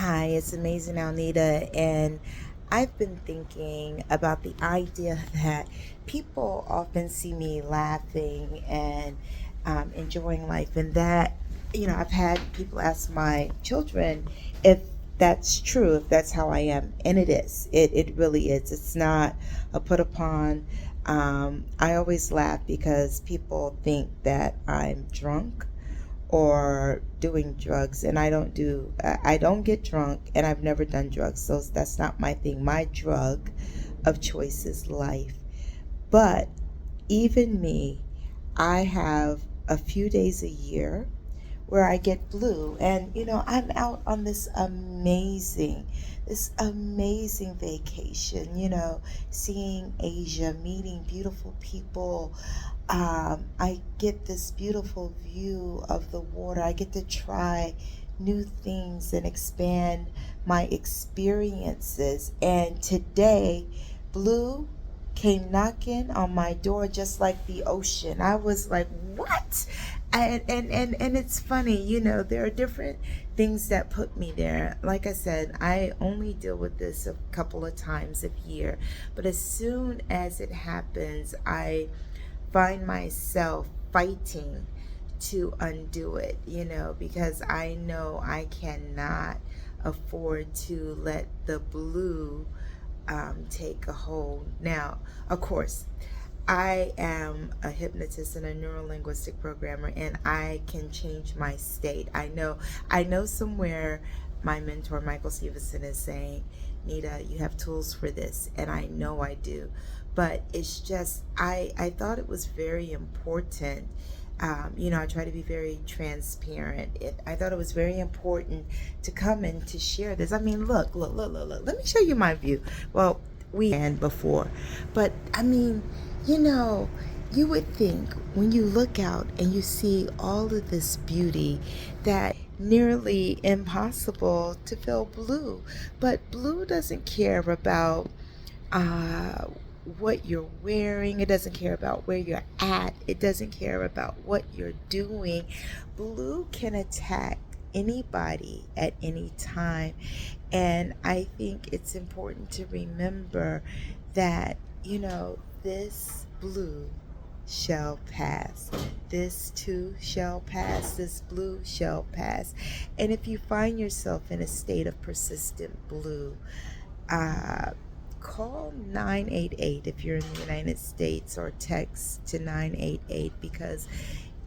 Hi, it's Amazing Alnita, and I've been thinking about the idea that people often see me laughing and enjoying life, and that, I've had people ask my children if that's true, if that's how I am, and it is. It really is. It's not a put upon. I always laugh because people think that I'm drunk or doing drugs, and I don't get drunk, and I've never done drugs, so that's not my thing. My drug of choice is life. But even me, I have a few days a year where I get blue. And I'm out on this amazing vacation, seeing Asia, meeting beautiful people. I get this beautiful view of the water. I get to try new things and expand my experiences. And today, blue came knocking on my door just like the ocean. I was like, what? And it's funny, there are different things that put me there. Like I said, I only deal with this a couple of times a year, but as soon as it happens, I find myself fighting to undo it, because I know I cannot afford to let the blue take a hold. Now, of course, I am a hypnotist and a neurolinguistic programmer, and I can change my state. I know somewhere my mentor, Michael Stevenson, is saying, Nita, you have tools for this, and I know I do. But it's just, I thought it was very important. I try to be very transparent. I thought it was very important to come and to share this. I mean, look. Let me show you my view. Well, we had before, but I mean, you know, you would think when you look out and you see all of this beauty that nearly impossible to feel blue. But blue doesn't care about uh, what you're wearing. It doesn't care about where you're at. It doesn't care about what you're doing. Blue can attack anybody at any time. And I think it's important to remember that, this blue shall pass. This too shall pass. This blue shall pass. And if you find yourself in a state of persistent blue, uh, call 988 if you're in the United States, or text to 988, because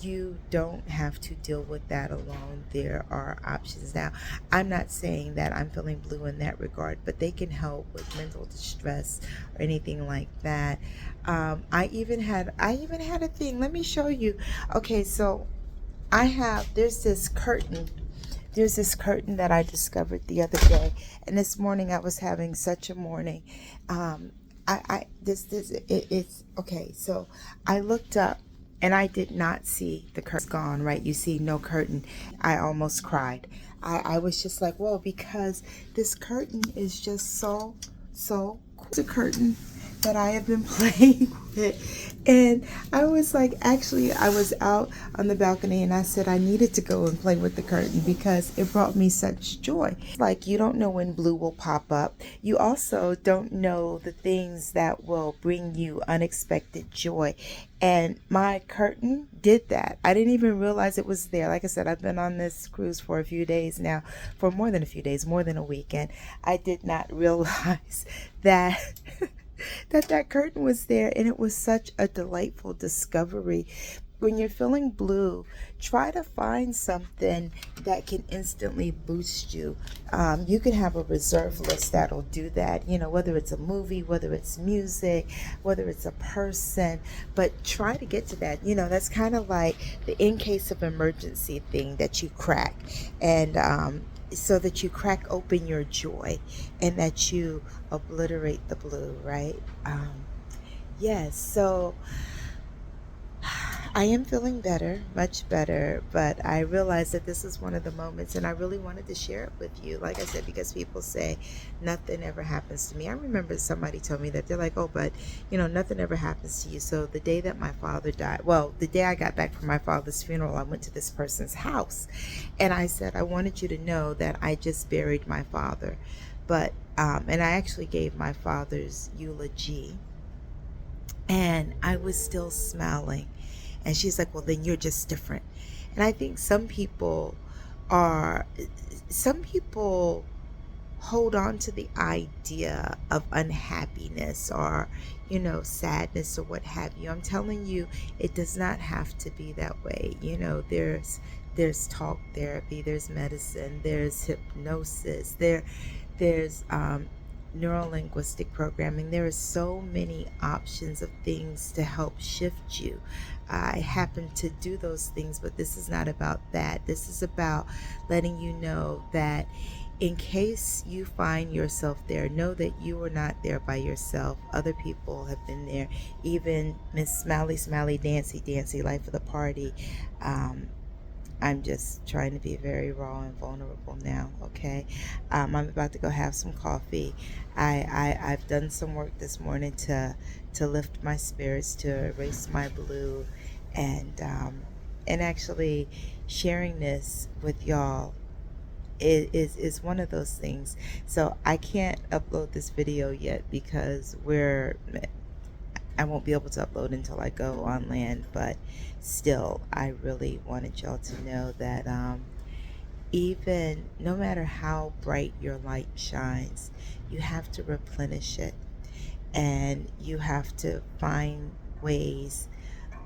you don't have to deal with that alone. There are options. Now, I'm not saying that I'm feeling blue in that regard, but they can help with mental distress or anything like that. I even had a thing. Let me show you. Okay, so there's this curtain that I discovered the other day, and this morning I was having such a morning. Um, I this it's okay. So I looked up, and I did not see the curtain gone. Right, you see no curtain. I almost cried. I was just like, whoa, because this curtain is just so cool. It's a curtain that I have been playing with. And I was like, actually, I was out on the balcony, and I said I needed to go and play with the curtain because it brought me such joy. Like, you don't know when blue will pop up. You also don't know the things that will bring you unexpected joy. And my curtain did that. I didn't even realize it was there. Like I said, I've been on this cruise for a few days now, for more than a few days, more than a week. And I did not realize that that curtain was there, and it was such a delightful discovery. When you're feeling blue, try to find something that can instantly boost you. You can have a reserve list that'll do that, whether it's a movie, whether it's music, whether it's a person, but try to get to that. That's kind of like the in case of emergency thing that you crack. And so that you crack open your joy and that you obliterate the blue, right? Yes, so I am feeling better, much better, but I realized that this is one of the moments, and I really wanted to share it with you. Like I said, because people say nothing ever happens to me. I remember somebody told me that they're like, oh, but nothing ever happens to you. So the day that my father died, well, the day I got back from my father's funeral, I went to this person's house, and I said, I wanted you to know that I just buried my father, but and I actually gave my father's eulogy, and I was still smiling. And she's like, well, then you're just different. And I think are, some people hold on to the idea of unhappiness or, sadness or what have you. I'm telling you, it does not have to be that way. There's talk therapy, there's medicine, there's hypnosis, there's neurolinguistic programming. There are so many options of things to help shift you. I happen to do those things, but this is not about that. This is about letting you know that in case you find yourself there, know that you are not there by yourself. Other people have been there. Even Miss Smiley, Smiley, Dancy, Dancy, life of the party. I'm just trying to be very raw and vulnerable now, okay? I'm about to go have some coffee. I've done some work this morning to lift my spirits, to erase my blue, and actually sharing this with y'all is one of those things. So I can't upload this video yet because I won't be able to upload until I go on land, but still, I really wanted y'all to know that even no matter how bright your light shines, you have to replenish it, and you have to find ways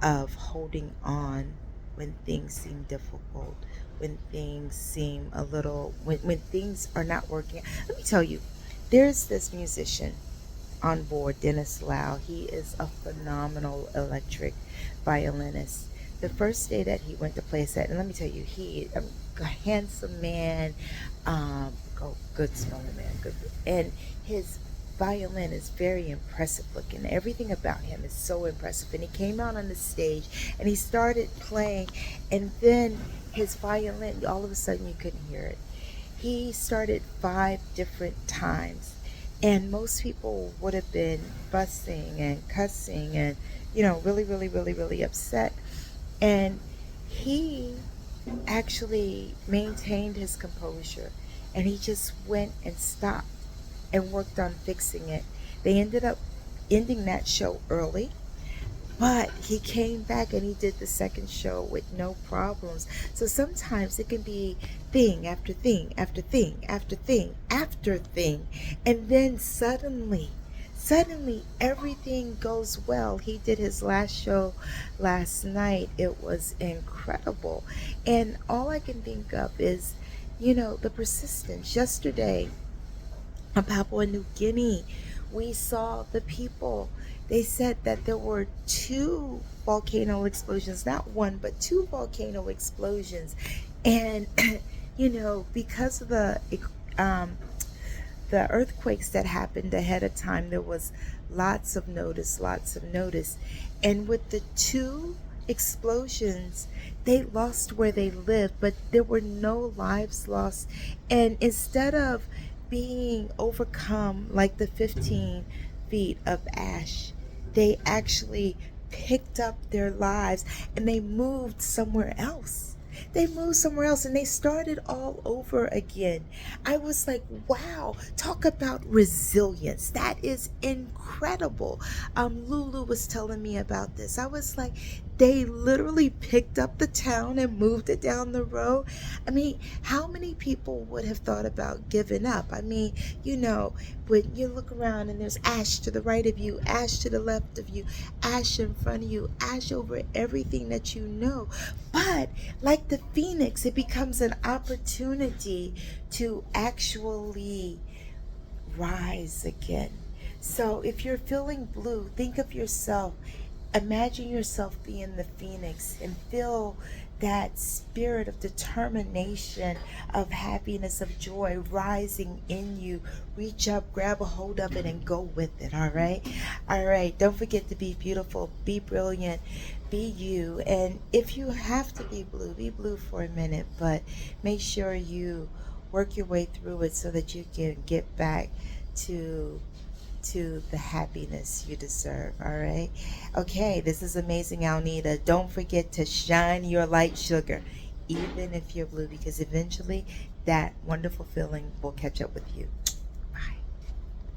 of holding on when things seem difficult, when things seem a little, when things are not working. Let me tell you, there's this musician on board, Dennis Lau. He is a phenomenal electric violinist. The first day that he went to play a set, and let me tell you, a handsome man, good smelling man, good, and his violin is very impressive looking. Everything about him is so impressive. And he came out on the stage and he started playing, and then his violin, all of a sudden you couldn't hear it. He started 5 different times, and most people would have been fussing and cussing and really, really, really, really upset. And he actually maintained his composure, and he just went and stopped and worked on fixing it. They ended up ending that show early, but he came back and he did the second show with no problems. So sometimes it can be thing after thing after thing after thing after thing, and then suddenly everything goes well. He did his last show last night. It was incredible. And all I can think of is, the persistence. Yesterday in Papua New Guinea, we saw the people. They said that there were 2 volcano explosions, not one, but 2 volcano explosions. And, because of the earthquakes that happened ahead of time, there was lots of notice. And with the 2 explosions, they lost where they lived, but there were no lives lost. And instead of being overcome like the 15 feet of ash, they actually picked up their lives and they moved somewhere else. They moved somewhere else and they started all over again. I was like, wow, talk about resilience. That is incredible. Lulu was telling me about this. I was like, they literally picked up the town and moved it down the road. I mean, how many people would have thought about giving up? I mean, when you look around and there's ash to the right of you, ash to the left of you, ash in front of you, ash over everything that you know. But like the phoenix, it becomes an opportunity to actually rise again. So if you're feeling blue, think of yourself. Imagine yourself being the phoenix and feel that spirit of determination, of happiness, of joy rising in you. Reach up, grab a hold of it, and go with it. All right. All right. Don't forget to be beautiful, be brilliant, be you. And if you have to be blue for a minute, but make sure you work your way through it so that you can get back to the happiness you deserve. All right. Okay, this is amazing, Alnita. Don't forget to shine your light, sugar, even if you're blue, because eventually that wonderful feeling will catch up with you.